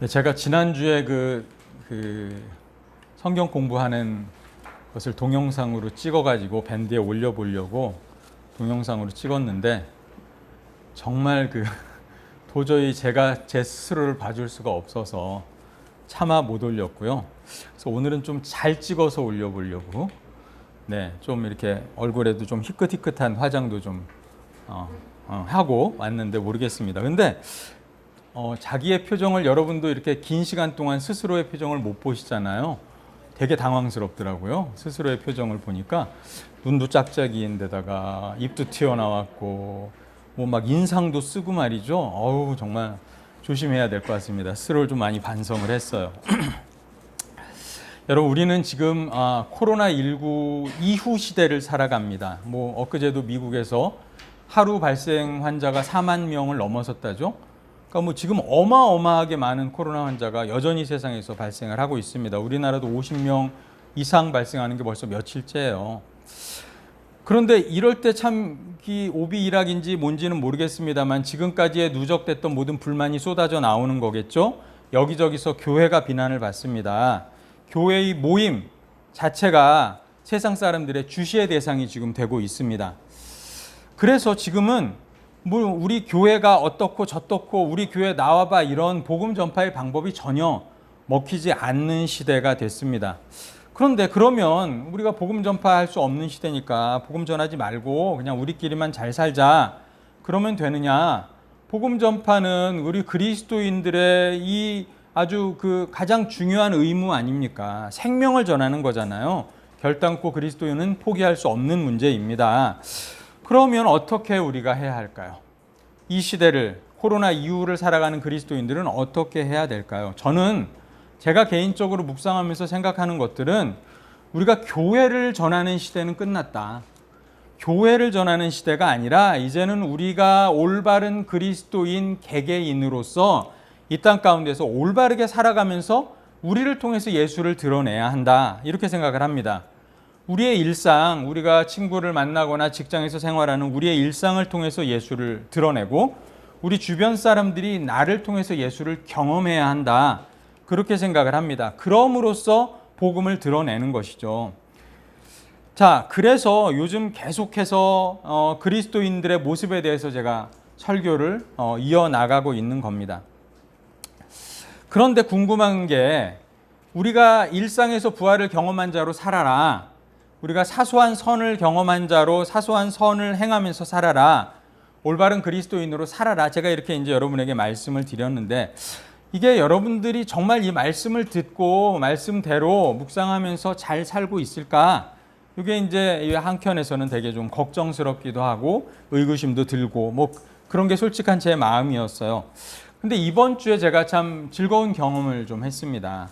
네, 제가 지난주에 그 성경 공부하는 것을 동영상으로 찍어가지고 밴드에 올려보려고 동영상으로 찍었는데 정말 도저히 제가 제 스스로를 봐줄 수가 없어서 차마 못 올렸고요. 그래서 오늘은 좀 잘 찍어서 올려보려고 좀 이렇게 얼굴에도 좀 희끗희끗한 화장도 좀 하고 왔는데 모르겠습니다. 근데 자기의 표정을 여러분도 이렇게 긴 시간 동안 스스로의 표정을 못 보시잖아요. 되게 당황스럽더라고요. 스스로의 표정을 보니까 눈도 짝짝이인데다가 입도 튀어나왔고 뭐 막 인상도 쓰고 말이죠. 어우 정말 조심해야 될 것 같습니다. 스스로를 좀 많이 반성을 했어요. 여러분 우리는 지금 코로나19 이후 시대를 살아갑니다. 뭐 엊그제도 미국에서 하루 발생 환자가 4만 명을 넘어섰다죠. 그러니까 뭐 지금 어마어마하게 많은 코로나 환자가 여전히 세상에서 발생을 하고 있습니다. 우리나라도 50명 이상 발생하는 게 벌써 며칠째예요. 그런데 이럴 때 참 오비일학인지 뭔지는 모르겠습니다만 지금까지의 누적됐던 모든 불만이 쏟아져 나오는 거겠죠. 여기저기서 교회가 비난을 받습니다. 교회의 모임 자체가 세상 사람들의 주시의 대상이 지금 되고 있습니다. 그래서 지금은 뭐 우리 교회가 어떻고 저떻고 우리 교회 나와봐 이런 복음 전파의 방법이 전혀 먹히지 않는 시대가 됐습니다. 그런데 그러면 우리가 복음 전파할 수 없는 시대니까 복음 전하지 말고 그냥 우리끼리만 잘 살자 그러면 되느냐? 복음 전파는 우리 그리스도인들의 이 아주 가장 중요한 의무 아닙니까? 생명을 전하는 거잖아요. 결단코 그리스도인은 포기할 수 없는 문제입니다. 그러면 어떻게 우리가 해야 할까요? 이 시대를 코로나 이후를 살아가는 그리스도인들은 어떻게 해야 될까요? 저는 제가 개인적으로 묵상하면서 생각하는 것들은 우리가 교회를 전하는 시대는 끝났다. 교회를 전하는 시대가 아니라 이제는 우리가 올바른 그리스도인 개개인으로서 이 땅 가운데서 올바르게 살아가면서 우리를 통해서 예수를 드러내야 한다. 이렇게 생각을 합니다. 우리의 일상, 우리가 친구를 만나거나 직장에서 생활하는 우리의 일상을 통해서 예수를 드러내고 우리 주변 사람들이 나를 통해서 예수를 경험해야 한다. 그렇게 생각을 합니다. 그럼으로써 복음을 드러내는 것이죠. 자, 그래서 요즘 계속해서 그리스도인들의 모습에 대해서 제가 설교를 이어나가고 있는 겁니다. 그런데 궁금한 게 우리가 일상에서 부활을 경험한 자로 살아라. 우리가 사소한 선을 경험한 자로 사소한 선을 행하면서 살아라. 올바른 그리스도인으로 살아라. 제가 이렇게 이제 여러분에게 말씀을 드렸는데 이게 여러분들이 정말 이 말씀을 듣고 말씀대로 묵상하면서 잘 살고 있을까? 이게 이제 한켠에서는 되게 좀 걱정스럽기도 하고 의구심도 들고 뭐 그런 게 솔직한 제 마음이었어요. 근데 이번 주에 제가 참 즐거운 경험을 좀 했습니다.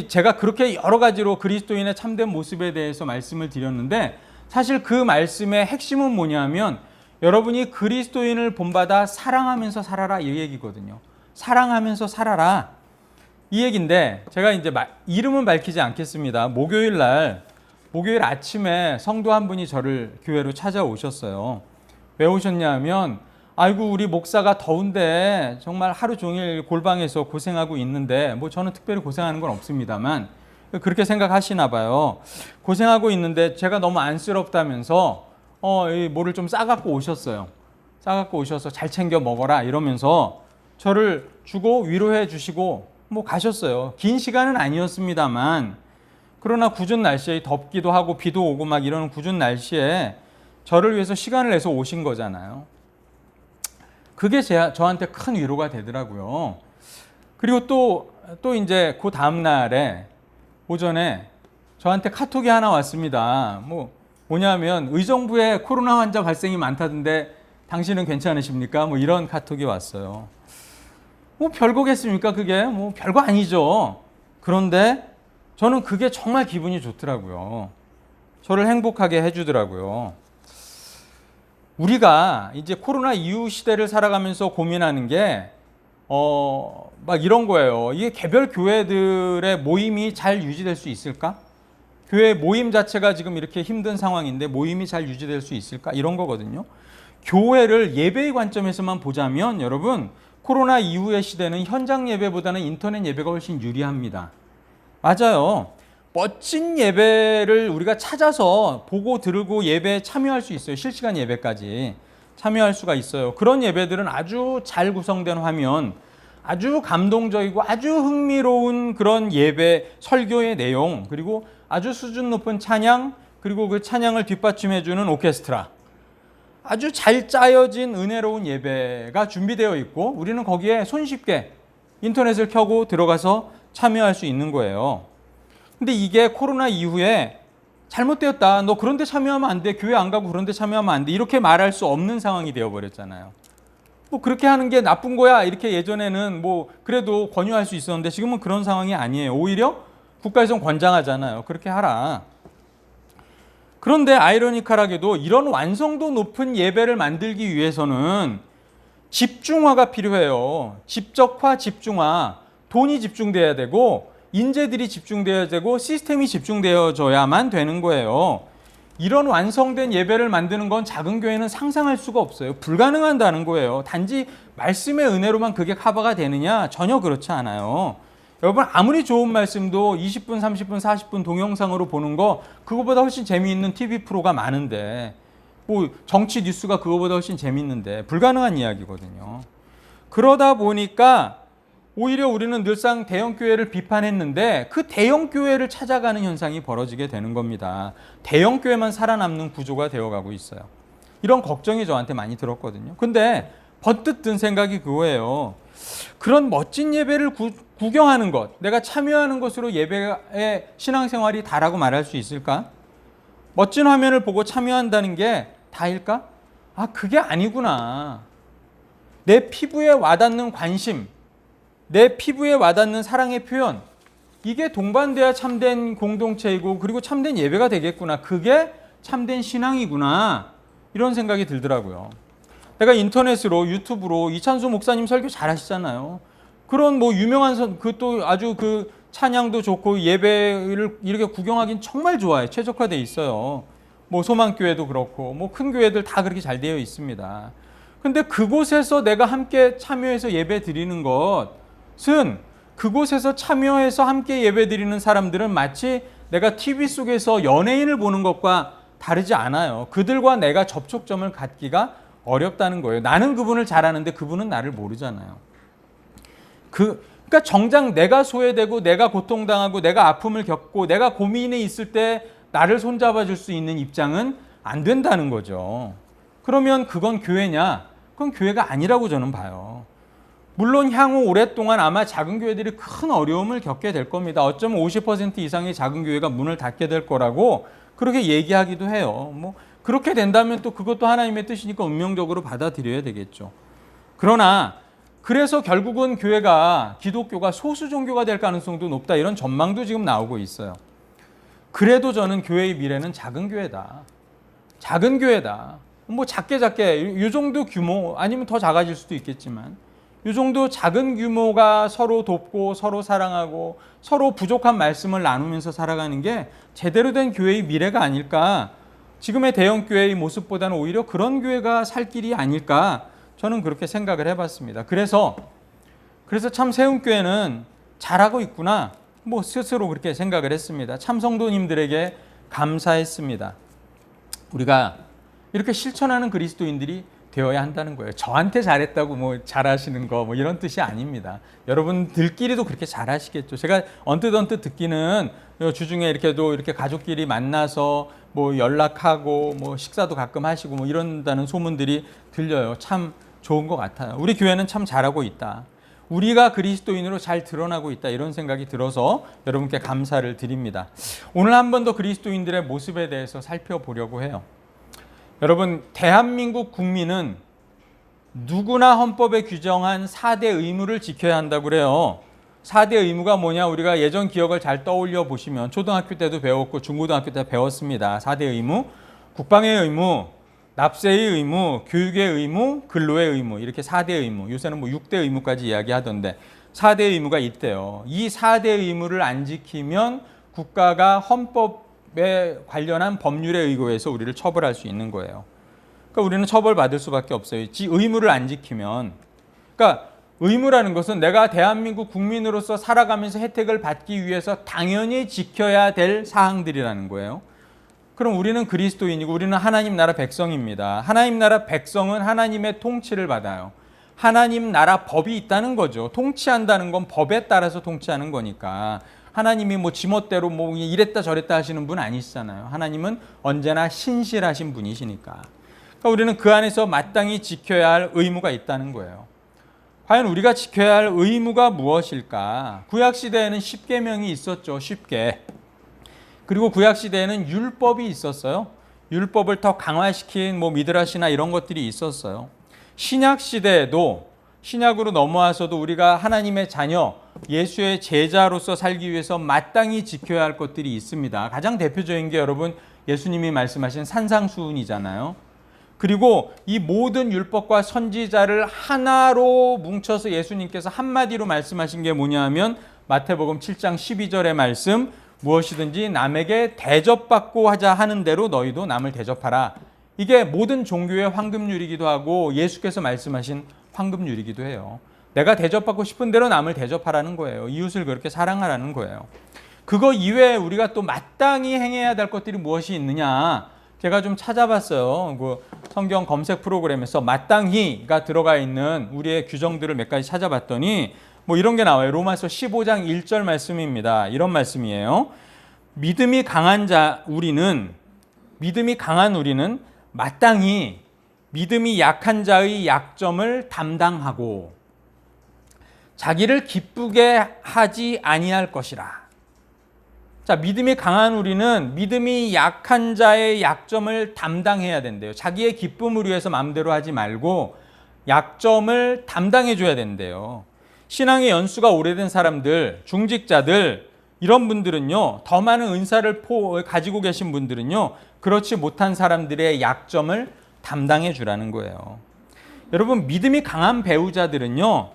제가 그렇게 여러 가지로 그리스도인의 참된 모습에 대해서 말씀을 드렸는데 사실 그 말씀의 핵심은 뭐냐면 여러분이 그리스도인을 본받아 사랑하면서 살아라 이 얘기거든요. 사랑하면서 살아라 이 얘기인데 제가 이제 이름은 밝히지 않겠습니다. 목요일 아침에 성도 한 분이 저를 교회로 찾아오셨어요. 왜 오셨냐면 아이고 우리 목사가 더운데 정말 하루 종일 골방에서 고생하고 있는데 뭐 저는 특별히 고생하는 건 없습니다만 그렇게 생각하시나 봐요. 고생하고 있는데 제가 너무 안쓰럽다면서 뭐를 좀 싸갖고 오셨어요. 싸갖고 오셔서 잘 챙겨 먹어라 이러면서 저를 주고 위로해 주시고 뭐 가셨어요. 긴 시간은 아니었습니다만 그러나 궂은 날씨에 덥기도 하고 비도 오고 막 이런 궂은 날씨에 저를 위해서 시간을 내서 오신 거잖아요. 그게 저한테 큰 위로가 되더라고요. 그리고 또 이제 그 다음 날에 오전에 저한테 카톡이 하나 왔습니다. 뭐냐면 의정부에 코로나 환자 발생이 많다던데 당신은 괜찮으십니까? 뭐 이런 카톡이 왔어요. 뭐 별거겠습니까? 그게 뭐 별거 아니죠. 그런데 저는 그게 정말 기분이 좋더라고요. 저를 행복하게 해주더라고요. 우리가 이제 코로나 이후 시대를 살아가면서 고민하는 게 막 이런 거예요. 이게 개별 교회들의 모임이 잘 유지될 수 있을까? 교회 모임 자체가 지금 이렇게 힘든 상황인데 모임이 잘 유지될 수 있을까? 이런 거거든요. 교회를 예배의 관점에서만 보자면 여러분 코로나 이후의 시대는 현장 예배보다는 인터넷 예배가 훨씬 유리합니다. 맞아요. 멋진 예배를 우리가 찾아서 보고 들고 예배에 참여할 수 있어요. 실시간 예배까지 참여할 수가 있어요. 그런 예배들은 아주 잘 구성된 화면, 아주 감동적이고 아주 흥미로운 그런 예배 설교의 내용, 그리고 아주 수준 높은 찬양, 그리고 그 찬양을 뒷받침해주는 오케스트라, 아주 잘 짜여진 은혜로운 예배가 준비되어 있고 우리는 거기에 손쉽게 인터넷을 켜고 들어가서 참여할 수 있는 거예요. 근데 이게 코로나 이후에 잘못되었다, 너 그런 데 참여하면 안 돼, 교회 안 가고 그런 데 참여하면 안 돼, 이렇게 말할 수 없는 상황이 되어버렸잖아요. 뭐 그렇게 하는 게 나쁜 거야 이렇게 예전에는 뭐 그래도 권유할 수 있었는데 지금은 그런 상황이 아니에요. 오히려 국가에서는 권장하잖아요. 그렇게 하라. 그런데 아이러니컬하게도 이런 완성도 높은 예배를 만들기 위해서는 집중화가 필요해요. 집적화, 집중화. 돈이 집중돼야 되고 인재들이 집중돼야 되고 시스템이 집중되어져야만 되는 거예요. 이런 완성된 예배를 만드는 건 작은 교회는 상상할 수가 없어요. 불가능하다는 거예요. 단지 말씀의 은혜로만 그게 커버가 되느냐? 전혀 그렇지 않아요. 여러분 아무리 좋은 말씀도 20분, 30분, 40분 동영상으로 보는 거 그거보다 훨씬 재미있는 TV 프로가 많은데 뭐 정치 뉴스가 그거보다 훨씬 재미있는데 불가능한 이야기거든요. 그러다 보니까 오히려 우리는 늘상 대형교회를 비판했는데 그 대형교회를 찾아가는 현상이 벌어지게 되는 겁니다. 대형교회만 살아남는 구조가 되어가고 있어요. 이런 걱정이 저한테 많이 들었거든요. 근데 번뜩 든 생각이 그거예요. 그런 멋진 예배를 구경하는 것, 내가 참여하는 것으로 예배의 신앙생활이 다라고 말할 수 있을까? 멋진 화면을 보고 참여한다는 게 다일까? 아, 그게 아니구나. 내 피부에 와닿는 관심, 내 피부에 와닿는 사랑의 표현, 이게 동반돼야 참된 공동체이고 그리고 참된 예배가 되겠구나. 그게 참된 신앙이구나. 이런 생각이 들더라고요. 내가 인터넷으로 유튜브로 이찬수 목사님 설교 잘 하시잖아요. 그런 뭐 유명한 그또 아주 그 찬양도 좋고 예배를 이렇게 구경하긴 정말 좋아요. 최적화되어 있어요. 뭐 소망교회도 그렇고 뭐 큰 교회들 다 그렇게 잘 되어 있습니다. 근데 그곳에서 내가 함께 참여해서 예배 드리는 것은 그곳에서 참여해서 함께 예배 드리는 사람들은 마치 내가 TV 속에서 연예인을 보는 것과 다르지 않아요. 그들과 내가 접촉점을 갖기가 어렵다는 거예요. 나는 그분을 잘 아는데 그분은 나를 모르잖아요. 그러니까 정작 내가 소외되고 내가 고통당하고 내가 아픔을 겪고 내가 고민에 있을 때 나를 손잡아 줄 수 있는 입장은 안 된다는 거죠. 그러면 그건 교회냐? 그건 교회가 아니라고 저는 봐요. 물론 향후 오랫동안 아마 작은 교회들이 큰 어려움을 겪게 될 겁니다. 어쩌면 50% 이상의 작은 교회가 문을 닫게 될 거라고 그렇게 얘기하기도 해요. 뭐 그렇게 된다면 또 그것도 하나님의 뜻이니까 운명적으로 받아들여야 되겠죠. 그러나 그래서 결국은 기독교가 소수 종교가 될 가능성도 높다. 이런 전망도 지금 나오고 있어요. 그래도 저는 교회의 미래는 작은 교회다. 작은 교회다. 뭐 작게 이 정도 규모 아니면 더 작아질 수도 있겠지만 이 정도 작은 규모가 서로 돕고 서로 사랑하고 서로 부족한 말씀을 나누면서 살아가는 게 제대로 된 교회의 미래가 아닐까. 지금의 대형 교회의 모습보다는 오히려 그런 교회가 살 길이 아닐까. 저는 그렇게 생각을 해봤습니다. 그래서 참 세움교회는 잘하고 있구나. 뭐 스스로 그렇게 생각을 했습니다. 참 성도님들에게 감사했습니다. 우리가 이렇게 실천하는 그리스도인들이 되어야 한다는 거예요. 저한테 잘했다고 뭐 잘하시는 거 뭐 이런 뜻이 아닙니다. 여러분들끼리도 그렇게 잘하시겠죠. 제가 언뜻 듣기는 주중에 이렇게 가족끼리 만나서 뭐 연락하고 뭐 식사도 가끔 하시고 뭐 이런다는 소문들이 들려요. 참 좋은 것 같아요. 우리 교회는 참 잘하고 있다. 우리가 그리스도인으로 잘 드러나고 있다. 이런 생각이 들어서 여러분께 감사를 드립니다. 오늘 한 번 더 그리스도인들의 모습에 대해서 살펴보려고 해요. 여러분, 대한민국 국민은 누구나 헌법에 규정한 4대 의무를 지켜야 한다고 그래요. 4대 의무가 뭐냐? 우리가 예전 기억을 잘 떠올려 보시면 초등학교 때도 배웠고 중고등학교 때 배웠습니다. 4대 의무, 국방의 의무, 납세의 의무, 교육의 의무, 근로의 의무, 이렇게 4대 의무. 요새는 뭐 6대 의무까지 이야기하던데 4대 의무가 있대요. 이 4대 의무를 안 지키면 국가가 헌법에 관련한 법률에 의거해서 우리를 처벌할 수 있는 거예요. 그러니까 우리는 처벌받을 수밖에 없어요. 의무를 안 지키면. 그러니까 의무라는 것은 내가 대한민국 국민으로서 살아가면서 혜택을 받기 위해서 당연히 지켜야 될 사항들이라는 거예요. 그럼 우리는 그리스도인이고 우리는 하나님 나라 백성입니다. 하나님 나라 백성은 하나님의 통치를 받아요. 하나님 나라 법이 있다는 거죠. 통치한다는 건 법에 따라서 통치하는 거니까. 하나님이 뭐 지멋대로 뭐 이랬다 저랬다 하시는 분 아니시잖아요. 하나님은 언제나 신실하신 분이시니까. 그러니까 우리는 그 안에서 마땅히 지켜야 할 의무가 있다는 거예요. 과연 우리가 지켜야 할 의무가 무엇일까? 구약시대에는 십계명이 있었죠. 쉽게. 그리고 구약시대에는 율법이 있었어요. 율법을 더 강화시킨 뭐 미드라시나 이런 것들이 있었어요. 신약시대에도 신약으로 넘어와서도 우리가 하나님의 자녀, 예수의 제자로서 살기 위해서 마땅히 지켜야 할 것들이 있습니다. 가장 대표적인 게 여러분 예수님이 말씀하신 산상수훈이잖아요. 그리고 이 모든 율법과 선지자를 하나로 뭉쳐서 예수님께서 한마디로 말씀하신 게 뭐냐 하면 마태복음 7장 12절의 말씀, 무엇이든지 남에게 대접받고 하자 하는 대로 너희도 남을 대접하라. 이게 모든 종교의 황금률이기도 하고 예수께서 말씀하신 황금률이기도 해요. 내가 대접받고 싶은 대로 남을 대접하라는 거예요. 이웃을 그렇게 사랑하라는 거예요. 그거 이외에 우리가 또 마땅히 행해야 될 것들이 무엇이 있느냐? 제가 좀 찾아봤어요. 그 성경 검색 프로그램에서 마땅히가 들어가 있는 우리의 규정들을 몇 가지 찾아봤더니 뭐 이런 게 나와요. 로마서 15장 1절 말씀입니다. 이런 말씀이에요. 믿음이 강한 우리는 마땅히 믿음이 약한 자의 약점을 담당하고 자기를 기쁘게 하지 아니할 것이라. 자, 믿음이 강한 우리는 믿음이 약한 자의 약점을 담당해야 된대요. 자기의 기쁨을 위해서 마음대로 하지 말고 약점을 담당해 줘야 된대요. 신앙의 연수가 오래된 사람들, 중직자들, 이런 분들은요, 더 많은 은사를 가지고 계신 분들은요, 그렇지 못한 사람들의 약점을 담당해 주라는 거예요. 여러분, 믿음이 강한 배우자들은요,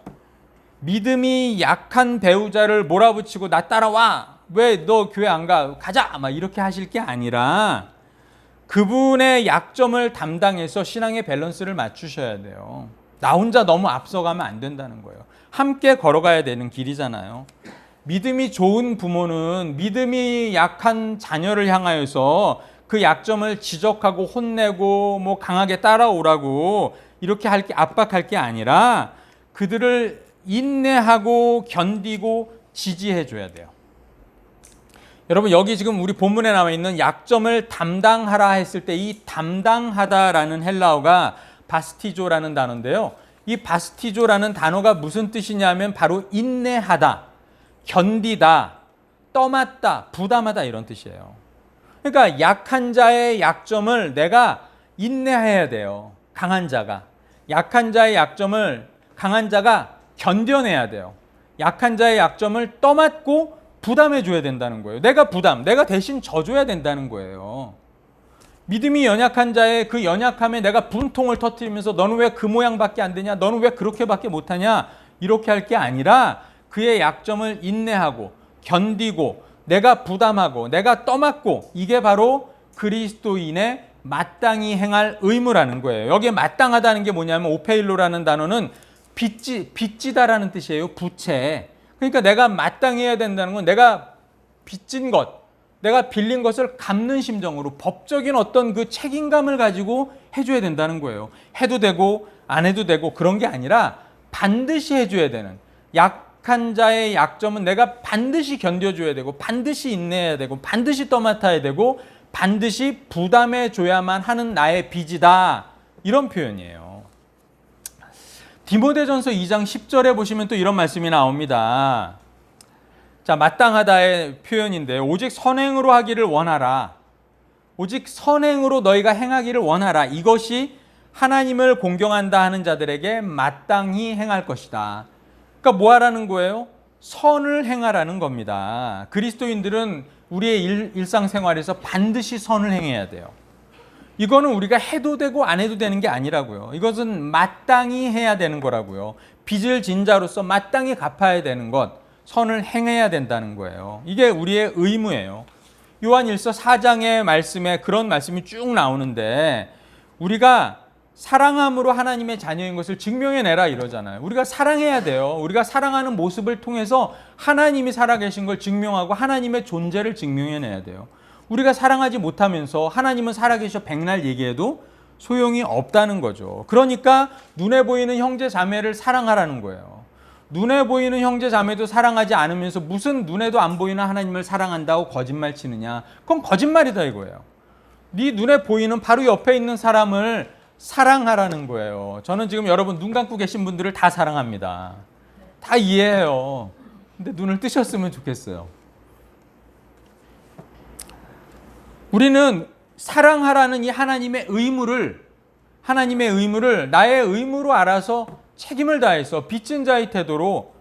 믿음이 약한 배우자를 몰아붙이고 나 따라와! 왜 너 교회 안 가? 가자! 막 이렇게 하실 게 아니라 그분의 약점을 담당해서 신앙의 밸런스를 맞추셔야 돼요. 나 혼자 너무 앞서가면 안 된다는 거예요. 함께 걸어가야 되는 길이잖아요. 믿음이 좋은 부모는 믿음이 약한 자녀를 향하여서 그 약점을 지적하고 혼내고 뭐 강하게 따라오라고 이렇게 압박할 게 아니라 그들을 인내하고 견디고 지지해 줘야 돼요. 여러분, 여기 지금 우리 본문에 나와 있는 약점을 담당하라 했을 때 이 담당하다라는 헬라어가 바스티조라는 단어인데요. 이 바스티조라는 단어가 무슨 뜻이냐면 바로 인내하다, 견디다, 떠맡다, 부담하다 이런 뜻이에요. 그러니까 약한 자의 약점을 내가 인내해야 돼요. 강한 자가. 약한 자의 약점을 강한 자가 견뎌내야 돼요. 약한 자의 약점을 떠맡고 부담해 줘야 된다는 거예요. 내가 대신 져줘야 된다는 거예요. 믿음이 연약한 자의 그 연약함에 내가 분통을 터뜨리면서 너는 왜 그 모양밖에 안 되냐? 너는 왜 그렇게밖에 못하냐? 이렇게 할 게 아니라 그의 약점을 인내하고 견디고 내가 부담하고 내가 떠맡고 이게 바로 그리스도인의 마땅히 행할 의무라는 거예요. 여기에 마땅하다는 게 뭐냐면 오페일로라는 단어는 빚지다라는 뜻이에요. 부채. 그러니까 내가 마땅히 해야 된다는 건 내가 빚진 것, 내가 빌린 것을 갚는 심정으로 법적인 어떤 그 책임감을 가지고 해줘야 된다는 거예요. 해도 되고 안 해도 되고 그런 게 아니라 반드시 해줘야 되는, 약한 자의 약점은 내가 반드시 견뎌줘야 되고 반드시 인내해야 되고 반드시 떠맡아야 되고 반드시 부담해줘야만 하는 나의 빚이다. 이런 표현이에요. 디모데전서 2장 10절에 보시면 또 이런 말씀이 나옵니다. 자, 마땅하다의 표현인데 오직 선행으로 하기를 원하라. 오직 선행으로 너희가 행하기를 원하라. 이것이 하나님을 공경한다 하는 자들에게 마땅히 행할 것이다. 그러니까 뭐 하라는 거예요? 선을 행하라는 겁니다. 그리스도인들은 우리의 일상생활에서 반드시 선을 행해야 돼요. 이거는 우리가 해도 되고 안 해도 되는 게 아니라고요. 이것은 마땅히 해야 되는 거라고요. 빚을 진 자로서 마땅히 갚아야 되는 것, 선을 행해야 된다는 거예요. 이게 우리의 의무예요. 요한일서 4장의 말씀에 그런 말씀이 쭉 나오는데 우리가 사랑함으로 하나님의 자녀인 것을 증명해내라 이러잖아요. 우리가 사랑해야 돼요. 우리가 사랑하는 모습을 통해서 하나님이 살아계신 걸 증명하고 하나님의 존재를 증명해내야 돼요. 우리가 사랑하지 못하면서 하나님은 살아계셔 백날 얘기해도 소용이 없다는 거죠. 그러니까 눈에 보이는 형제 자매를 사랑하라는 거예요. 눈에 보이는 형제 자매도 사랑하지 않으면서 무슨 눈에도 안 보이는 하나님을 사랑한다고 거짓말 치느냐. 그건 거짓말이다 이거예요. 네 눈에 보이는 바로 옆에 있는 사람을 사랑하라는 거예요. 저는 지금 여러분 눈 감고 계신 분들을 다 사랑합니다. 다 이해해요. 근데 눈을 뜨셨으면 좋겠어요. 우리는 사랑하라는 이 하나님의 의무를 나의 의무로 알아서 책임을 다해서 빚진 자의 태도로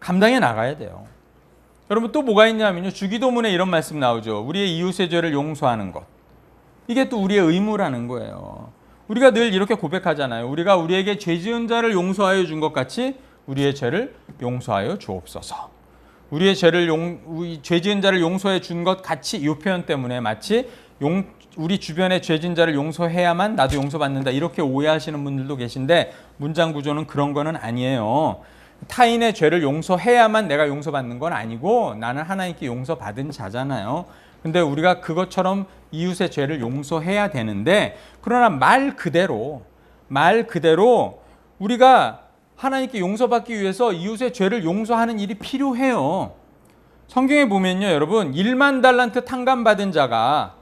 감당해 나가야 돼요. 여러분 또 뭐가 있냐면요. 주기도문에 이런 말씀 나오죠. 우리의 이웃의 죄를 용서하는 것. 이게 또 우리의 의무라는 거예요. 우리가 늘 이렇게 고백하잖아요. 우리가 우리에게 죄 지은 자를 용서하여 준 것 같이 우리의 죄를 용서하여 주옵소서. 우리의 죄 지은 자를 용서해 준 것 같이 이 표현 때문에 마치 우리 주변에 죄 지은 자를 용서해야만 나도 용서받는다 이렇게 오해하시는 분들도 계신데 문장 구조는 그런 거는 아니에요. 타인의 죄를 용서해야만 내가 용서받는 건 아니고 나는 하나님께 용서받은 자잖아요. 근데 우리가 그것처럼 이웃의 죄를 용서해야 되는데 그러나 말 그대로 우리가 하나님께 용서받기 위해서 이웃의 죄를 용서하는 일이 필요해요. 성경에 보면요, 여러분 1만 달란트 탕감받은 자가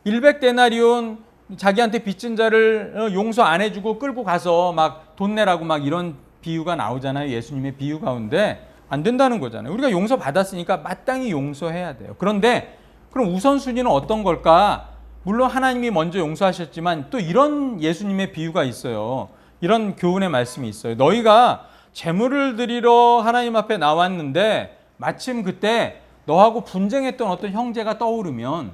100데나리온 자기한테 빚진 자를 용서 안 해주고 끌고 가서 막 돈 내라고 막 이런 비유가 나오잖아요. 예수님의 비유 가운데 안 된다는 거잖아요. 우리가 용서 받았으니까 마땅히 용서해야 돼요. 그런데 그럼 우선순위는 어떤 걸까? 물론 하나님이 먼저 용서하셨지만 또 이런 예수님의 비유가 있어요. 이런 교훈의 말씀이 있어요. 너희가 제물을 드리러 하나님 앞에 나왔는데 마침 그때 너하고 분쟁했던 어떤 형제가 떠오르면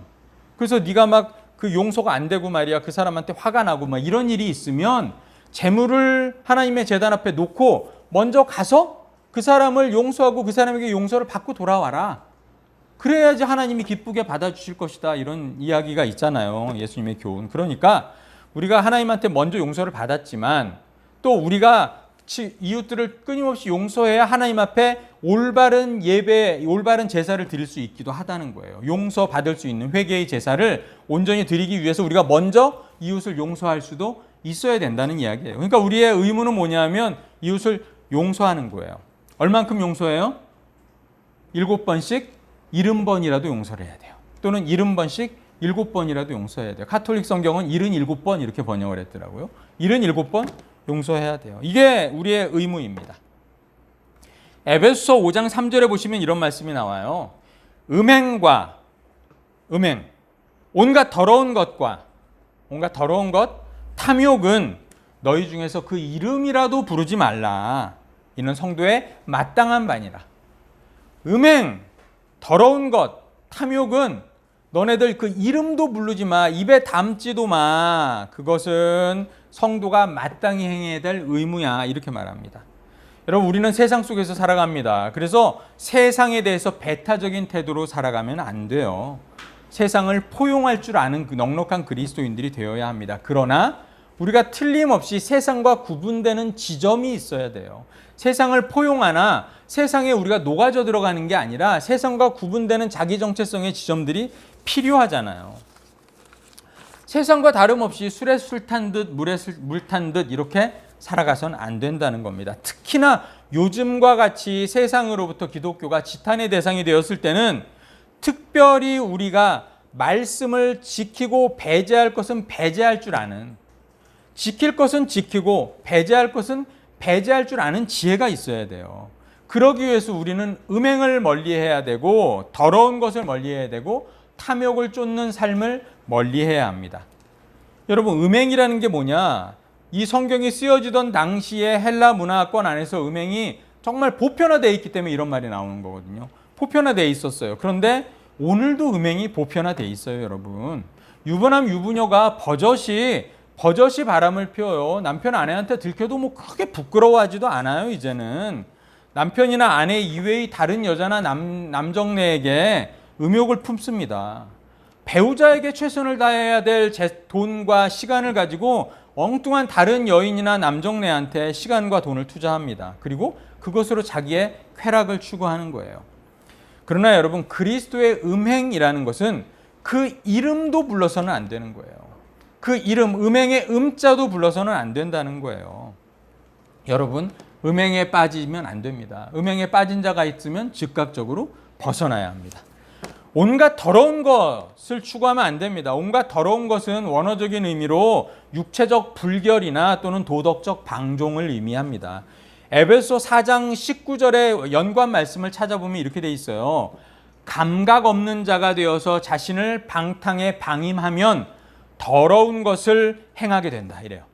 그래서 네가 막 그 용서가 안 되고 말이야. 그 사람한테 화가 나고 막 이런 일이 있으면 제물을 하나님의 제단 앞에 놓고 먼저 가서 그 사람을 용서하고 그 사람에게 용서를 받고 돌아와라. 그래야지 하나님이 기쁘게 받아주실 것이다. 이런 이야기가 있잖아요. 예수님의 교훈. 그러니까 우리가 하나님한테 먼저 용서를 받았지만 또 우리가 이웃들을 끊임없이 용서해야 하나님 앞에 올바른 예배, 올바른 제사를 드릴 수 있기도 하다는 거예요. 용서받을 수 있는 회개의 제사를 온전히 드리기 위해서 우리가 먼저 이웃을 용서할 수도 있어야 된다는 이야기예요. 그러니까 우리의 의무는 뭐냐면 이웃을 용서하는 거예요. 얼만큼 용서해요? 7번씩 70번이라도 용서를 해야 돼요. 또는 70번씩 7번이라도 용서해야 돼요. 카톨릭 성경은 77번 이렇게 번역을 했더라고요. 77번 용서해야 돼요. 이게 우리의 의무입니다. 에베소서 5장 3절에 보시면 이런 말씀이 나와요. 음행, 온갖 더러운 것, 탐욕은 너희 중에서 그 이름이라도 부르지 말라. 이는 성도의 마땅한 바니라. 음행, 더러운 것, 탐욕은 너네들 그 이름도 부르지 마. 입에 담지도 마. 그것은 성도가 마땅히 행해야 될 의무야. 이렇게 말합니다. 여러분 우리는 세상 속에서 살아갑니다. 그래서 세상에 대해서 배타적인 태도로 살아가면 안 돼요. 세상을 포용할 줄 아는 그 넉넉한 그리스도인들이 되어야 합니다. 그러나 우리가 틀림없이 세상과 구분되는 지점이 있어야 돼요. 세상을 포용하나 세상에 우리가 녹아져 들어가는 게 아니라 세상과 구분되는 자기 정체성의 지점들이 필요하잖아요. 세상과 다름없이 술에 술 탄 듯 물에 물 탄 듯 이렇게 살아가선 안 된다는 겁니다. 특히나 요즘과 같이 세상으로부터 기독교가 지탄의 대상이 되었을 때는 특별히 우리가 말씀을 지키고 배제할 것은 배제할 줄 아는, 지킬 것은 지키고 배제할 것은 배제할 줄 아는 지혜가 있어야 돼요. 그러기 위해서 우리는 음행을 멀리해야 되고 더러운 것을 멀리해야 되고 탐욕을 쫓는 삶을 멀리해야 합니다. 여러분 음행이라는 게 뭐냐? 이 성경이 쓰여지던 당시의 헬라 문화권 안에서 음행이 정말 보편화되어 있기 때문에 이런 말이 나오는 거거든요. 보편화되어 있었어요. 그런데 오늘도 음행이 보편화되어 있어요, 여러분. 유부남 유부녀가 버젓이 바람을 피워요. 남편 아내한테 들켜도 뭐 크게 부끄러워하지도 않아요, 이제는. 남편이나 아내 이외의 다른 여자나 남정네에게 음욕을 품습니다. 배우자에게 최선을 다해야 될 돈과 시간을 가지고 엉뚱한 다른 여인이나 남정네한테 시간과 돈을 투자합니다. 그리고 그것으로 자기의 쾌락을 추구하는 거예요. 그러나 여러분, 그리스도의 음행이라는 것은 그 이름도 불러서는 안 되는 거예요. 그 이름, 음행의 음자도 불러서는 안 된다는 거예요. 여러분, 음행에 빠지면 안 됩니다. 음행에 빠진 자가 있으면 즉각적으로 벗어나야 합니다. 온갖 더러운 것을 추구하면 안 됩니다. 온갖 더러운 것은 원어적인 의미로 육체적 불결이나 또는 도덕적 방종을 의미합니다. 에베소 4장 19절의 연관 말씀을 찾아보면 이렇게 돼 있어요. 감각 없는 자가 되어서 자신을 방탕에 방임하면 더러운 것을 행하게 된다, 이래요.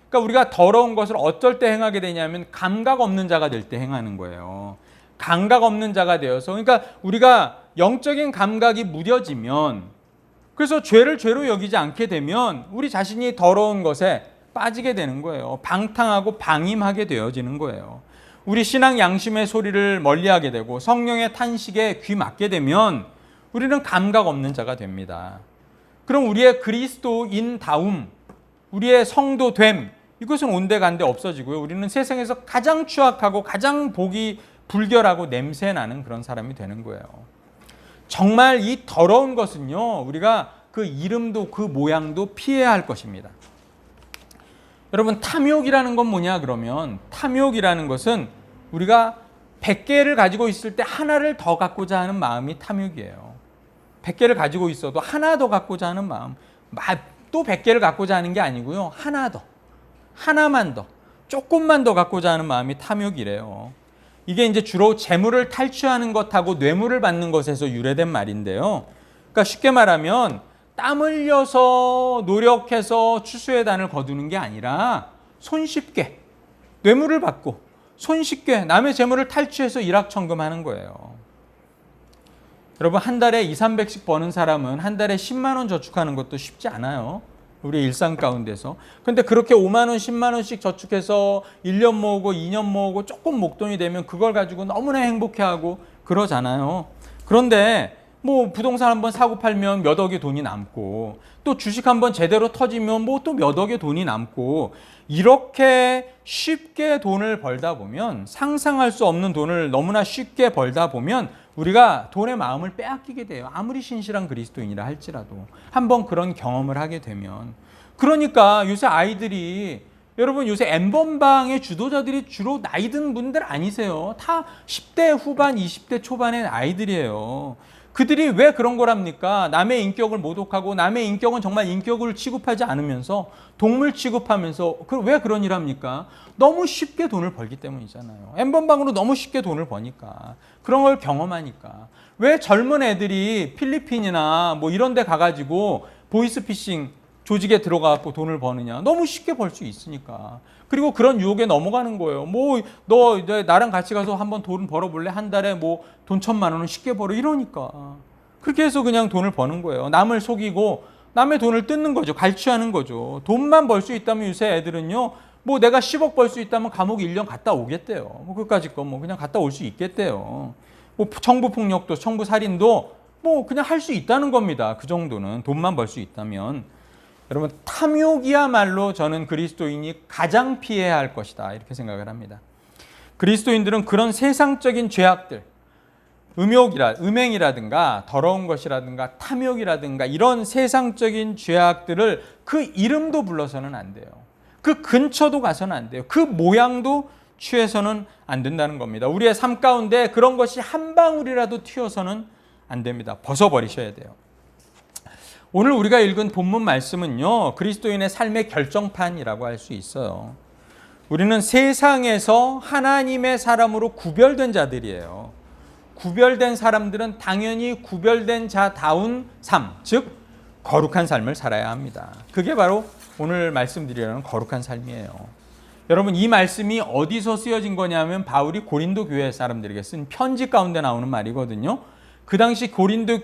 그러니까 우리가 더러운 것을 어떨 때 행하게 되냐면 감각 없는 자가 될 때 행하는 거예요. 감각 없는 자가 되어서, 그러니까 우리가 영적인 감각이 무뎌지면, 그래서 죄를 죄로 여기지 않게 되면 우리 자신이 더러운 것에 빠지게 되는 거예요. 방탕하고 방임하게 되어지는 거예요. 우리 신앙 양심의 소리를 멀리하게 되고 성령의 탄식에 귀 막게 되면 우리는 감각 없는 자가 됩니다. 그럼 우리의 그리스도인다움, 우리의 성도됨, 이것은 온데간데 없어지고요. 우리는 세상에서 가장 추악하고 가장 보기 불결하고 냄새나는 그런 사람이 되는 거예요. 정말 이 더러운 것은요, 우리가 그 이름도 그 모양도 피해야 할 것입니다. 여러분, 탐욕이라는 건 뭐냐 그러면, 탐욕이라는 것은 우리가 100개를 가지고 있을 때 하나를 더 갖고자 하는 마음이 탐욕이에요. 100개를 가지고 있어도 하나 더 갖고자 하는 마음, 또 100개를 갖고자 하는 게 아니고요. 하나 더, 하나만 더, 조금만 더 갖고자 하는 마음이 탐욕이래요. 이게 이제 주로 재물을 탈취하는 것하고 뇌물을 받는 것에서 유래된 말인데요. 그러니까 쉽게 말하면 땀 흘려서 노력해서 추수의 단을 거두는 게 아니라 손쉽게 뇌물을 받고 손쉽게 남의 재물을 탈취해서 일확천금하는 거예요. 여러분, 한 달에 200~300씩 버는 사람은 한 달에 10만 원 저축하는 것도 쉽지 않아요. 우리 일상 가운데서. 근데 그렇게 5만 원, 10만 원씩 저축해서 1년 모으고 2년 모으고 조금 목돈이 되면 그걸 가지고 너무나 행복해하고 그러잖아요. 그런데 뭐 부동산 한번 사고 팔면 몇 억의 돈이 남고, 또 주식 한번 제대로 터지면 뭐 또 몇 억의 돈이 남고, 이렇게 쉽게 돈을 벌다 보면, 상상할 수 없는 돈을 너무나 쉽게 벌다 보면 우리가 돈의 마음을 빼앗기게 돼요. 아무리 신실한 그리스도인이라 할지라도 한번 그런 경험을 하게 되면. 그러니까 요새 아이들이, 여러분 요새 N번방의 주도자들이 주로 나이 든 분들 아니세요. 다 10대 후반, 20대 초반의 아이들이에요. 그들이 왜 그런 거랍니까? 남의 인격을 모독하고 남의 인격은 정말 인격을 취급하지 않으면서 동물 취급하면서 왜 그런 일 합니까? 너무 쉽게 돈을 벌기 때문이잖아요. N번방으로 너무 쉽게 돈을 버니까. 그런 걸 경험하니까. 왜 젊은 애들이 필리핀이나 뭐 이런 데 가가지고 보이스피싱 조직에 들어가고 돈을 버느냐? 너무 쉽게 벌 수 있으니까. 그리고 그런 유혹에 넘어가는 거예요. 뭐 너 나랑 같이 가서 한번 돈 벌어볼래? 한 달에 뭐 돈 1,000만 원은 쉽게 벌어, 이러니까. 그렇게 해서 그냥 돈을 버는 거예요. 남을 속이고 남의 돈을 뜯는 거죠. 갈취하는 거죠. 돈만 벌 수 있다면 요새 애들은요, 뭐 내가 10억 벌 수 있다면 감옥 1년 갔다 오겠대요. 뭐 그까짓 거 뭐 그냥 갔다 올 수 있겠대요. 뭐 청부폭력도 청부살인도 뭐 그냥 할 수 있다는 겁니다. 그 정도는 돈만 벌 수 있다면. 여러분, 탐욕이야말로 저는 그리스도인이 가장 피해야 할 것이다, 이렇게 생각을 합니다. 그리스도인들은 그런 세상적인 죄악들, 음행이라든가 더러운 것이라든가 탐욕이라든가 이런 세상적인 죄악들을 그 이름도 불러서는 안 돼요. 그 근처도 가서는 안 돼요. 그 모양도 취해서는 안 된다는 겁니다. 우리의 삶 가운데 그런 것이 한 방울이라도 튀어서는 안 됩니다. 벗어버리셔야 돼요. 오늘 우리가 읽은 본문 말씀은요, 그리스도인의 삶의 결정판이라고 할 수 있어요. 우리는 세상에서 하나님의 사람으로 구별된 자들이에요. 구별된 사람들은 당연히 구별된 자다운 삶, 즉 거룩한 삶을 살아야 합니다. 그게 바로 오늘 말씀드리려는 거룩한 삶이에요. 여러분, 이 말씀이 어디서 쓰여진 거냐면 바울이 고린도 교회 사람들에게 쓴 편지 가운데 나오는 말이거든요. 그 당시 고린도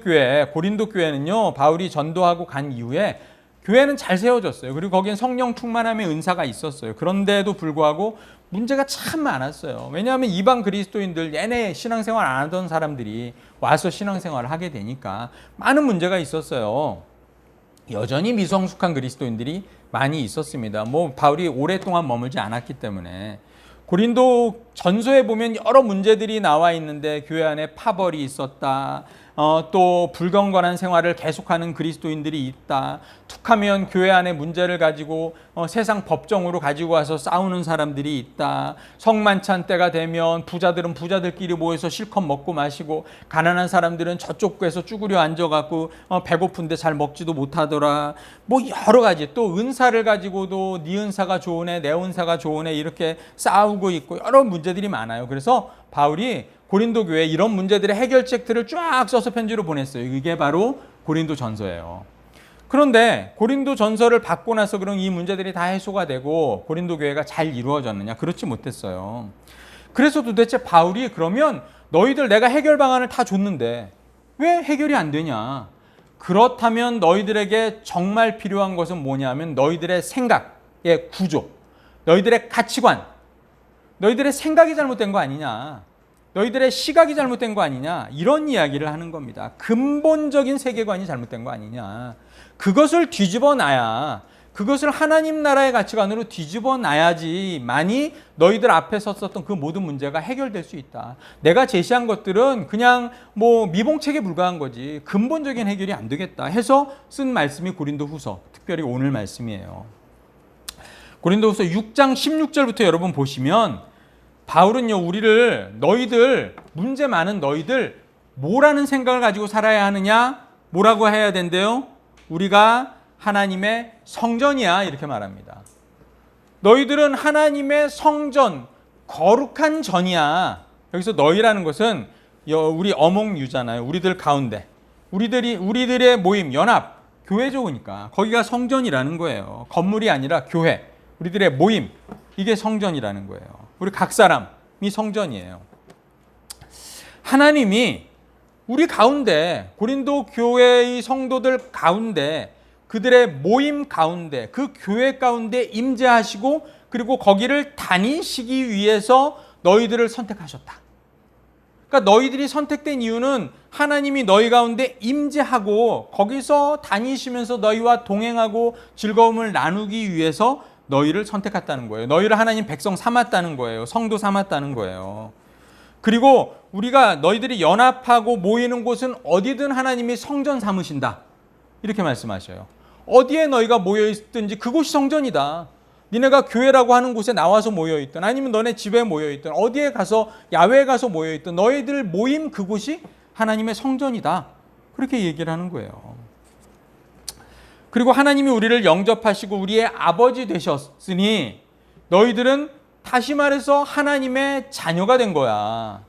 교회는요, 바울이 전도하고 간 이후에 교회는 잘 세워졌어요. 그리고 거기엔 성령 충만함의 은사가 있었어요. 그런데도 불구하고 문제가 참 많았어요. 왜냐하면 이방 그리스도인들, 내내 신앙생활 안 하던 사람들이 와서 신앙생활을 하게 되니까 많은 문제가 있었어요. 여전히 미성숙한 그리스도인들이 많이 있었습니다. 뭐 바울이 오랫동안 머물지 않았기 때문에. 고린도 전서에 보면 여러 문제들이 나와 있는데 교회 안에 파벌이 있었다. 또 불경건한 생활을 계속하는 그리스도인들이 있다. 툭하면 교회 안에 문제를 가지고 세상 법정으로 가지고 와서 싸우는 사람들이 있다. 성만찬 때가 되면 부자들은 부자들끼리 모여서 실컷 먹고 마시고 가난한 사람들은 저쪽 에서 쭈그려 앉아갖고 배고픈데 잘 먹지도 못하더라. 뭐 여러 가지 또 은사를 가지고도 네 은사가 좋은 애, 내 은사가 좋은 애 이렇게 싸우고 있고 여러 문제들이 많아요. 그래서 바울이 고린도 교회에 이런 문제들의 해결책들을 쫙 써서 편지로 보냈어요. 이게 바로 고린도 전서예요. 그런데 고린도 전서를 받고 나서 그럼 이 문제들이 다 해소가 되고 고린도 교회가 잘 이루어졌느냐? 그렇지 못했어요. 그래서 도대체 바울이 그러면 너희들 내가 해결 방안을 다 줬는데 왜 해결이 안 되냐? 그렇다면 너희들에게 정말 필요한 것은 뭐냐면 너희들의 생각의 구조, 너희들의 가치관, 너희들의 생각이 잘못된 거 아니냐? 너희들의 시각이 잘못된 거 아니냐? 이런 이야기를 하는 겁니다. 근본적인 세계관이 잘못된 거 아니냐? 그것을 뒤집어 놔야, 그것을 하나님 나라의 가치관으로 뒤집어 놔야지만이 너희들 앞에 섰었던 그 모든 문제가 해결될 수 있다. 내가 제시한 것들은 그냥 뭐 미봉책에 불과한 거지 근본적인 해결이 안 되겠다 해서 쓴 말씀이 고린도후서, 특별히 오늘 말씀이에요. 고린도후서 6장 16절부터 여러분 보시면 바울은요, 우리를 너희들 문제 많은 너희들 뭐라는 생각을 가지고 살아야 하느냐? 뭐라고 해야 된대요? 우리가 하나님의 성전이야 이렇게 말합니다. 너희들은 하나님의 성전, 거룩한 전이야. 여기서 너희라는 것은 우리 어몽유잖아요. 우리들 가운데 우리들의 모임, 연합, 교회죠. 그러니까 거기가 성전이라는 거예요. 건물이 아니라 교회, 우리들의 모임, 이게 성전이라는 거예요. 우리 각 사람이 성전이에요. 하나님이 우리 가운데, 고린도 교회의 성도들 가운데, 그들의 모임 가운데, 그 교회 가운데 임재하시고 그리고 거기를 다니시기 위해서 너희들을 선택하셨다. 그러니까 너희들이 선택된 이유는 하나님이 너희 가운데 임재하고 거기서 다니시면서 너희와 동행하고 즐거움을 나누기 위해서 너희를 선택했다는 거예요. 너희를 하나님 백성 삼았다는 거예요. 성도 삼았다는 거예요. 그리고 우리가 너희들이 연합하고 모이는 곳은 어디든 하나님이 성전 삼으신다. 이렇게 말씀하셔요. 어디에 너희가 모여있든지 그곳이 성전이다. 니네가 교회라고 하는 곳에 나와서 모여있든 아니면 너네 집에 모여있든 어디에 가서 야외에 가서 모여있든 너희들 모임 그곳이 하나님의 성전이다. 그렇게 얘기를 하는 거예요. 그리고 하나님이 우리를 영접하시고 우리의 아버지 되셨으니 너희들은 다시 말해서 하나님의 자녀가 된 거야.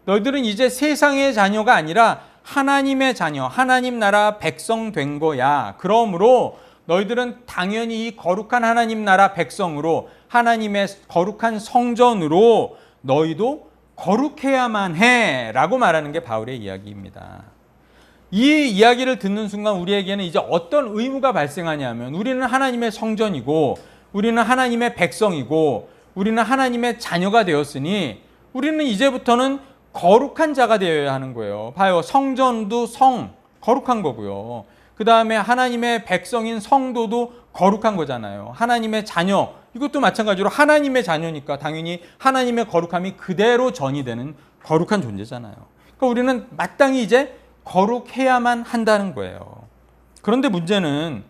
너희들은 이제 세상의 자녀가 아니라 하나님의 자녀, 하나님 나라 백성 된 거야. 그러므로 너희들은 당연히 이 거룩한 하나님 나라 백성으로 하나님의 거룩한 성전으로 너희도 거룩해야만 해 라고 말하는 게 바울의 이야기입니다. 이 이야기를 듣는 순간 우리에게는 이제 어떤 의무가 발생하냐면 우리는 하나님의 성전이고 우리는 하나님의 백성이고 우리는 하나님의 자녀가 되었으니 우리는 이제부터는 거룩한 자가 되어야 하는 거예요. 봐요. 성전도 거룩한 거고요. 그 다음에 하나님의 백성인 성도도 거룩한 거잖아요. 하나님의 자녀, 이것도 마찬가지로 하나님의 자녀니까 당연히 하나님의 거룩함이 그대로 전이되는 거룩한 존재잖아요. 그러니까 우리는 마땅히 이제 거룩해야만 한다는 거예요. 그런데 문제는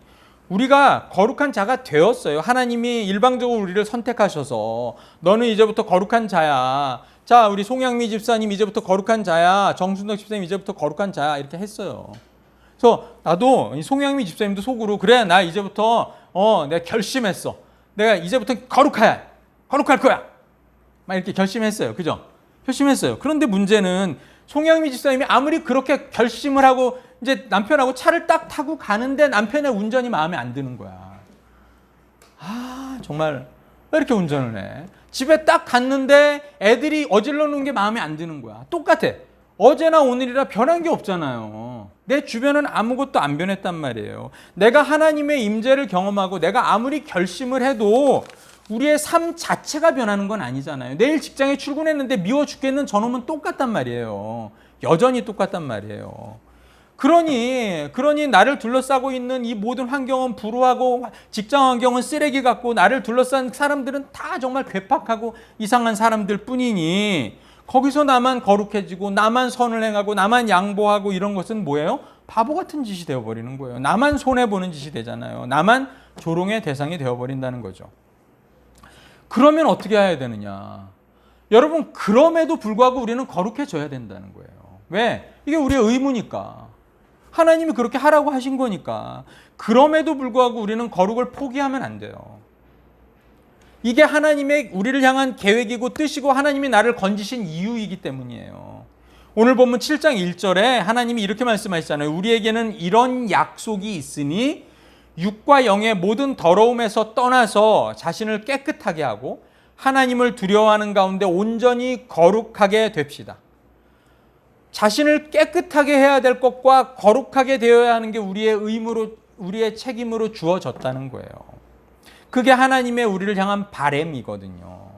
우리가 거룩한 자가 되었어요. 하나님이 일방적으로 우리를 선택하셔서 너는 이제부터 거룩한 자야. 자, 우리 송양미 집사님 이제부터 거룩한 자야. 정순덕 집사님 이제부터 거룩한 자야. 이렇게 했어요. 그래서 나도 송양미 집사님도 속으로 그래 나 이제부터 내가 결심했어. 내가 이제부터 거룩할 거야. 막 이렇게 결심했어요. 그죠? 결심했어요. 그런데 문제는 송양미 집사님이 아무리 그렇게 결심을 하고 이제 남편하고 차를 딱 타고 가는데 남편의 운전이 마음에 안 드는 거야. 아, 정말 왜 이렇게 운전을 해? 집에 딱 갔는데 애들이 어질러 놓은 게 마음에 안 드는 거야. 똑같아. 어제나 오늘이라 변한 게 없잖아요. 내 주변은 아무것도 안 변했단 말이에요. 내가 하나님의 임재를 경험하고 내가 아무리 결심을 해도 우리의 삶 자체가 변하는 건 아니잖아요. 내일 직장에 출근했는데 미워 죽겠는 저놈은 똑같단 말이에요. 여전히 똑같단 말이에요. 그러니 나를 둘러싸고 있는 이 모든 환경은 불우하고 직장 환경은 쓰레기 같고 나를 둘러싼 사람들은 다 정말 괴팍하고 이상한 사람들 뿐이니 거기서 나만 거룩해지고 나만 선을 행하고 나만 양보하고 이런 것은 뭐예요? 바보 같은 짓이 되어버리는 거예요. 나만 손해보는 짓이 되잖아요. 나만 조롱의 대상이 되어버린다는 거죠. 그러면 어떻게 해야 되느냐? 여러분, 그럼에도 불구하고 우리는 거룩해져야 된다는 거예요. 왜? 이게 우리의 의무니까. 하나님이 그렇게 하라고 하신 거니까. 그럼에도 불구하고 우리는 거룩을 포기하면 안 돼요. 이게 하나님의 우리를 향한 계획이고 뜻이고 하나님이 나를 건지신 이유이기 때문이에요. 오늘 본문 7장 1절에 하나님이 이렇게 말씀하시잖아요. 우리에게는 이런 약속이 있으니 육과 영의 모든 더러움에서 떠나서 자신을 깨끗하게 하고 하나님을 두려워하는 가운데 온전히 거룩하게 됩시다. 자신을 깨끗하게 해야 될 것과 거룩하게 되어야 하는 게 우리의 의무로, 우리의 책임으로 주어졌다는 거예요. 그게 하나님의 우리를 향한 바램이거든요.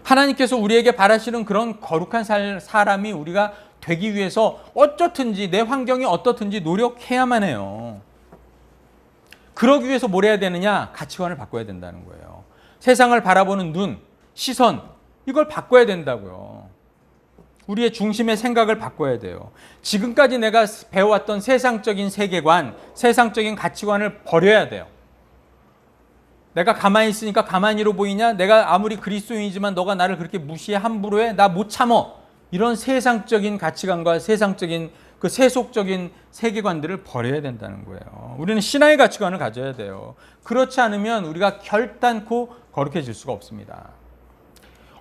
하나님께서 우리에게 바라시는 그런 거룩한 사람이 우리가 되기 위해서 어쩌든지 내 환경이 어떻든지 노력해야만 해요. 그러기 위해서 뭘 해야 되느냐? 가치관을 바꿔야 된다는 거예요. 세상을 바라보는 눈, 시선, 이걸 바꿔야 된다고요. 우리의 중심의 생각을 바꿔야 돼요. 지금까지 내가 배워왔던 세상적인 세계관, 세상적인 가치관을 버려야 돼요. 내가 가만히 있으니까 가만히로 보이냐? 내가 아무리 그리스도인이지만 너가 나를 그렇게 무시해 함부로 해? 나 못 참어. 이런 세상적인 가치관과 세상적인 그 세속적인 세계관들을 버려야 된다는 거예요. 우리는 신앙의 가치관을 가져야 돼요. 그렇지 않으면 우리가 결단코 거룩해질 수가 없습니다.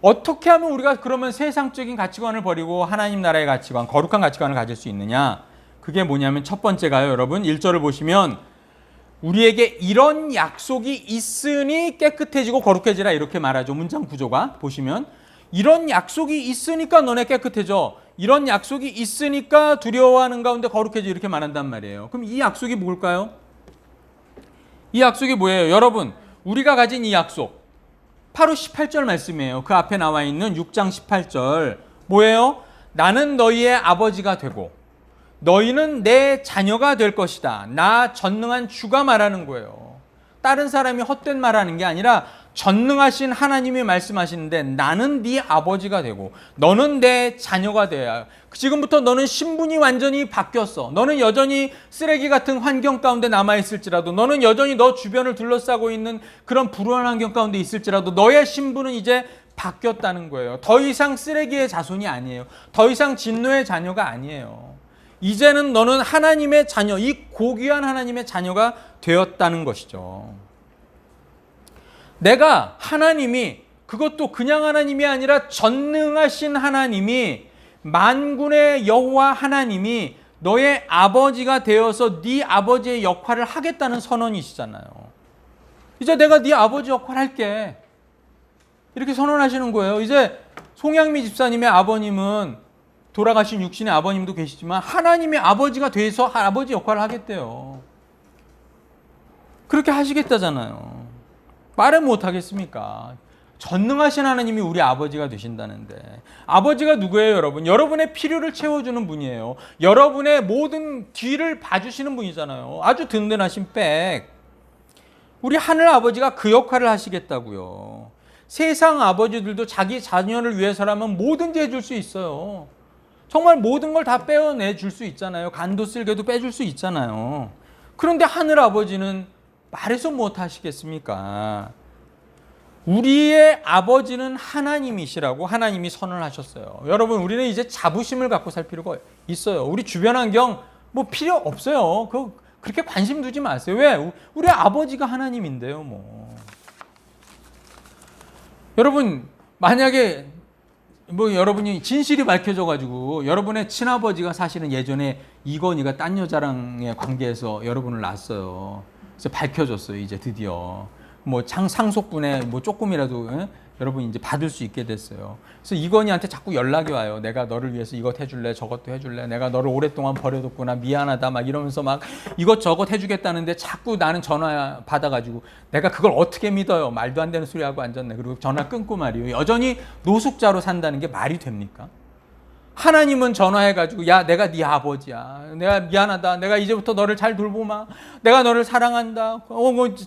어떻게 하면 우리가 그러면 세상적인 가치관을 버리고 하나님 나라의 가치관, 거룩한 가치관을 가질 수 있느냐? 그게 뭐냐면 첫 번째가요, 여러분. 1절을 보시면 우리에게 이런 약속이 있으니 깨끗해지고 거룩해지라 이렇게 말하죠. 문장 구조가 보시면 이런 약속이 있으니까 너네 깨끗해져. 이런 약속이 있으니까 두려워하는 가운데 거룩해져 이렇게 말한단 말이에요. 그럼 이 약속이 뭘까요? 이 약속이 뭐예요? 여러분, 우리가 가진 이 약속 바로 18절 말씀이에요. 그 앞에 나와 있는 6장 18절 뭐예요? 나는 너희의 아버지가 되고 너희는 내 자녀가 될 것이다. 나 전능한 주가 말하는 거예요. 다른 사람이 헛된 말하는 게 아니라 전능하신 하나님이 말씀하시는데 나는 네 아버지가 되고 너는 내 자녀가 돼야. 지금부터 너는 신분이 완전히 바뀌었어. 너는 여전히 쓰레기 같은 환경 가운데 남아있을지라도 너는 여전히 너 주변을 둘러싸고 있는 그런 불우한 환경 가운데 있을지라도 너의 신분은 이제 바뀌었다는 거예요. 더 이상 쓰레기의 자손이 아니에요. 더 이상 진노의 자녀가 아니에요. 이제는 너는 하나님의 자녀, 이 고귀한 하나님의 자녀가 되었다는 것이죠. 내가 하나님이 그것도 그냥 하나님이 아니라 전능하신 하나님이 만군의 여호와 하나님이 너의 아버지가 되어서 네 아버지의 역할을 하겠다는 선언이시잖아요. 이제 내가 네 아버지 역할 할게. 이렇게 선언하시는 거예요. 이제 송양미 집사님의 아버님은 돌아가신 육신의 아버님도 계시지만 하나님의 아버지가 돼서 아버지 역할을 하겠대요. 그렇게 하시겠다잖아요. 말은 못하겠습니까? 전능하신 하나님이 우리 아버지가 되신다는데 아버지가 누구예요, 여러분? 여러분의 필요를 채워주는 분이에요. 여러분의 모든 뒤를 봐주시는 분이잖아요. 아주 든든하신 백. 우리 하늘 아버지가 그 역할을 하시겠다고요. 세상 아버지들도 자기 자녀를 위해서라면 뭐든지 해줄 수 있어요. 정말 모든 걸 다 빼어내줄 수 있잖아요. 간도 쓸개도 빼줄 수 있잖아요. 그런데 하늘 아버지는 말해서 못하시겠습니까? 우리의 아버지는 하나님이시라고 하나님이 선언하셨어요. 여러분, 우리는 이제 자부심을 갖고 살 필요가 있어요. 우리 주변 환경 뭐 필요 없어요. 그렇게 관심 두지 마세요. 왜? 우리 아버지가 하나님인데요, 뭐. 여러분, 만약에 뭐 여러분이 진실이 밝혀져가지고 여러분의 친아버지가 사실은 예전에 이건희가 딴 여자랑의 관계에서 여러분을 낳았어요. 그래서 밝혀졌어요. 이제 드디어 뭐 상속분에 뭐 조금이라도 여러분 이제 받을 수 있게 됐어요. 그래서 이건희한테 자꾸 연락이 와요. 내가 너를 위해서 이것 해줄래, 저것도 해줄래. 내가 너를 오랫동안 버려뒀구나, 미안하다 막 이러면서 막 이것저것 해주겠다는데 자꾸 나는 전화 받아가지고 내가 그걸 어떻게 믿어요? 말도 안 되는 소리 하고 앉았네. 그리고 전화 끊고 말이에요. 여전히 노숙자로 산다는 게 말이 됩니까? 하나님은 전화해가지고 야 내가 네 아버지야. 내가 미안하다. 내가 이제부터 너를 잘 돌보마. 내가 너를 사랑한다.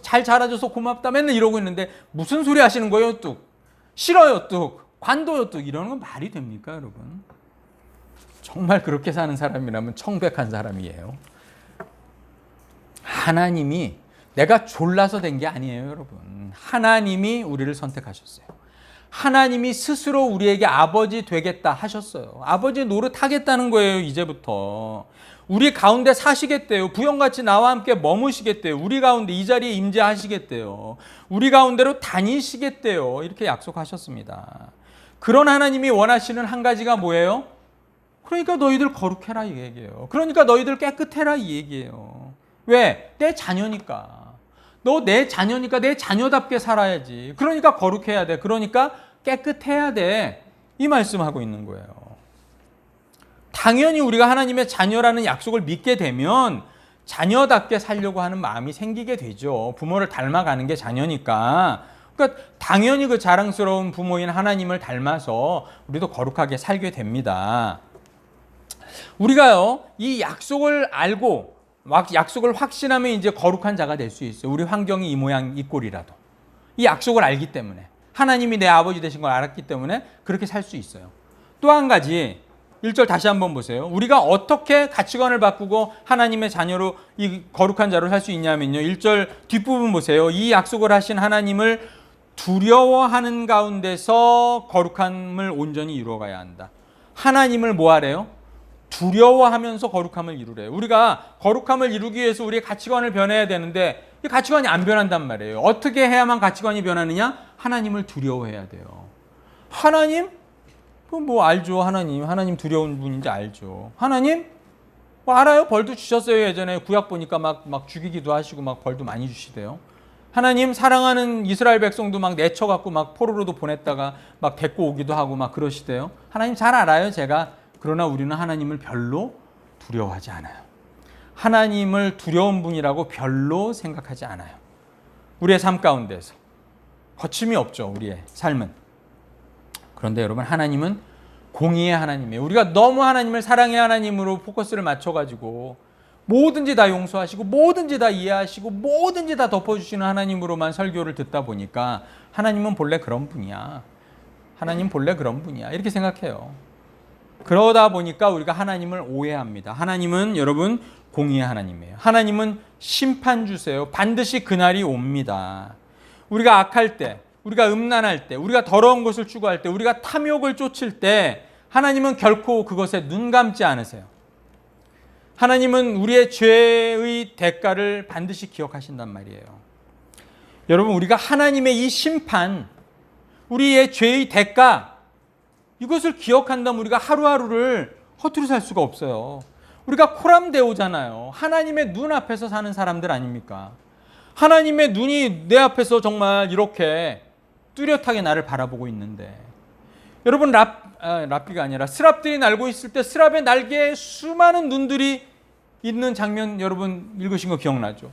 잘 자라줘서 고맙다. 맨날 이러고 있는데 무슨 소리 하시는 거예요 뚝. 싫어요 뚝. 관둬요 뚝. 이러는 건 말이 됩니까 여러분? 정말 그렇게 사는 사람이라면 청백한 사람이에요. 하나님이 내가 졸라서 된 게 아니에요 여러분. 하나님이 우리를 선택하셨어요. 하나님이 스스로 우리에게 아버지 되겠다 하셨어요. 아버지 노릇하겠다는 거예요. 이제부터 우리 가운데 사시겠대요. 부영같이 나와 함께 머무시겠대요. 우리 가운데 이 자리에 임재하시겠대요. 우리 가운데로 다니시겠대요. 이렇게 약속하셨습니다. 그런 하나님이 원하시는 한 가지가 뭐예요? 그러니까 너희들 거룩해라 이 얘기예요. 그러니까 너희들 깨끗해라 이 얘기예요. 왜? 내 자녀니까. 너 내 자녀니까 내 자녀답게 살아야지. 그러니까 거룩해야 돼. 그러니까 깨끗해야 돼. 이 말씀하고 있는 거예요. 당연히 우리가 하나님의 자녀라는 약속을 믿게 되면 자녀답게 살려고 하는 마음이 생기게 되죠. 부모를 닮아가는 게 자녀니까. 그러니까 당연히 그 자랑스러운 부모인 하나님을 닮아서 우리도 거룩하게 살게 됩니다. 우리가요, 이 약속을 알고 약속을 확신하면 이제 거룩한 자가 될 수 있어요. 우리 환경이 이 모양 이 꼴이라도. 이 약속을 알기 때문에. 하나님이 내 아버지 되신 걸 알았기 때문에 그렇게 살 수 있어요. 또 한 가지 1절 다시 한번 보세요. 우리가 어떻게 가치관을 바꾸고 하나님의 자녀로 이 거룩한 자로 살 수 있냐면요. 1절 뒷부분 보세요. 이 약속을 하신 하나님을 두려워하는 가운데서 거룩함을 온전히 이루어가야 한다. 하나님을 뭐 하래요? 두려워하면서 거룩함을 이루래요. 우리가 거룩함을 이루기 위해서 우리의 가치관을 변해야 되는데 이 가치관이 안 변한단 말이에요. 어떻게 해야만 가치관이 변하느냐? 하나님을 두려워해야 돼요. 하나님? 뭐 알죠. 하나님 두려운 분인지 알죠. 하나님? 뭐 알아요. 벌도 주셨어요. 예전에 구약 보니까 막 죽이기도 하시고 막 벌도 많이 주시대요. 하나님 사랑하는 이스라엘 백성도 막 내쳐갖고 막 포로로도 보냈다가 막 데리고 오기도 하고 막 그러시대요. 하나님 잘 알아요. 제가. 그러나 우리는 하나님을 별로 두려워하지 않아요. 하나님을 두려운 분이라고 별로 생각하지 않아요. 우리의 삶 가운데서 거침이 없죠. 우리의 삶은. 그런데 여러분 하나님은 공의의 하나님이에요. 우리가 너무 하나님을 사랑의 하나님으로 포커스를 맞춰가지고 뭐든지 다 용서하시고 뭐든지 다 이해하시고 뭐든지 다 덮어주시는 하나님으로만 설교를 듣다 보니까 하나님은 본래 그런 분이야. 하나님 본래 그런 분이야. 이렇게 생각해요. 그러다 보니까 우리가 하나님을 오해합니다. 하나님은 여러분 공의의 하나님이에요. 하나님은 심판 주세요. 반드시 그날이 옵니다. 우리가 악할 때, 우리가 음란할 때, 우리가 더러운 것을 추구할 때, 우리가 탐욕을 쫓을 때 하나님은 결코 그것에 눈 감지 않으세요. 하나님은 우리의 죄의 대가를 반드시 기억하신단 말이에요. 여러분 우리가 하나님의 이 심판, 우리의 죄의 대가 이것을 기억한다면 우리가 하루하루를 허투루 살 수가 없어요. 우리가 코람데오잖아요. 하나님의 눈 앞에서 사는 사람들 아닙니까? 하나님의 눈이 내 앞에서 정말 이렇게 뚜렷하게 나를 바라보고 있는데 여러분 랍비가 아니라 스랍들이 날고 있을 때 스랍의 날개에 수많은 눈들이 있는 장면 여러분 읽으신 거 기억나죠?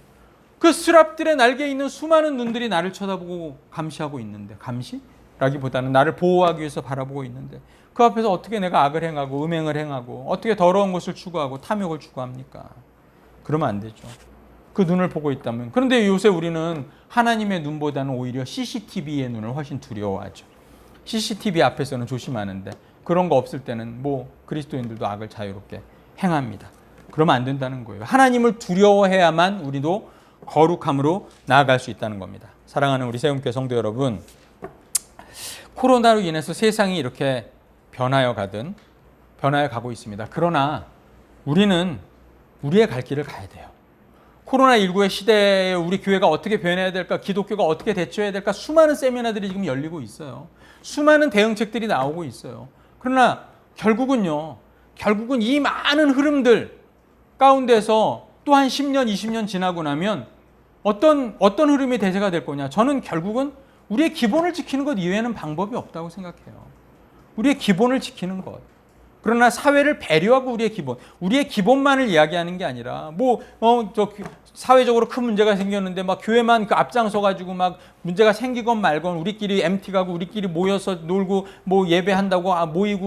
그 스랍들의 날개에 있는 수많은 눈들이 나를 쳐다보고 감시하고 있는데 감시라기보다는 나를 보호하기 위해서 바라보고 있는데 그 앞에서 어떻게 내가 악을 행하고 음행을 행하고 어떻게 더러운 것을 추구하고 탐욕을 추구합니까? 그러면 안 되죠. 그 눈을 보고 있다면. 그런데 요새 우리는 하나님의 눈보다는 오히려 CCTV의 눈을 훨씬 두려워하죠. CCTV 앞에서는 조심하는데 그런 거 없을 때는 뭐 그리스도인들도 악을 자유롭게 행합니다. 그러면 안 된다는 거예요. 하나님을 두려워해야만 우리도 거룩함으로 나아갈 수 있다는 겁니다. 사랑하는 우리 세움교회 성도 여러분, 코로나로 인해서 세상이 이렇게 변하여 가고 있습니다. 그러나 우리는 우리의 갈 길을 가야 돼요. 코로나19의 시대에 우리 교회가 어떻게 변해야 될까, 기독교가 어떻게 대처해야 될까, 수많은 세미나들이 지금 열리고 있어요. 수많은 대응책들이 나오고 있어요. 그러나 결국은 이 많은 흐름들 가운데서 또 한 10년, 20년 지나고 나면 어떤 흐름이 대세가 될 거냐. 저는 결국은 우리의 기본을 지키는 것 이외에는 방법이 없다고 생각해요. 우리의 기본을 지키는 것. 그러나 사회를 배려하고 우리의 기본만을 이야기하는 게 아니라 사회적으로 큰 문제가 생겼는데 막 교회만 그 앞장서 가지고 막 문제가 생기건 말건 우리끼리 MT 가고 우리끼리 모여서 놀고 뭐 예배한다고 모이고